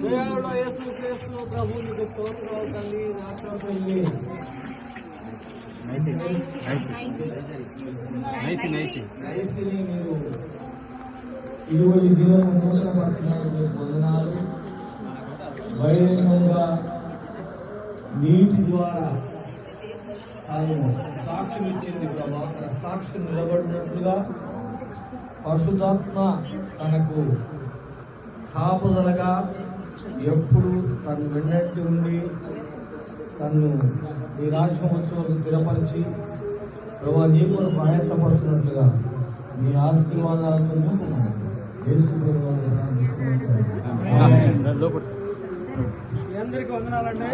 దేవుడా యేసుక్రీస్తు ప్రభువునికి స్తోత్రాలు తండ్రి రాష్ట్రపతి మీరు ఇరువురి దినము నూతనపరచినందుకు వందనాలు. బహిరంగంగా నీటి ద్వారా తాను సాక్ష్యం ఇచ్చింది ప్రభా. సాక్ష్యం నిలబడినట్లుగా పరిశుద్ధాత్మ తనకు కాపుదలగా ఎప్పుడు తను వెన్నట్టు ఉండి తను నీ రాజ్యం వచ్చే వరకు స్థిరపరిచి ప్రభా నీ కొరకు ఆయత్తపడుతున్నట్లుగా నీ ఆశీర్వాదాలతో నింపుకున్నాను. అందరికీ వందనాలండి.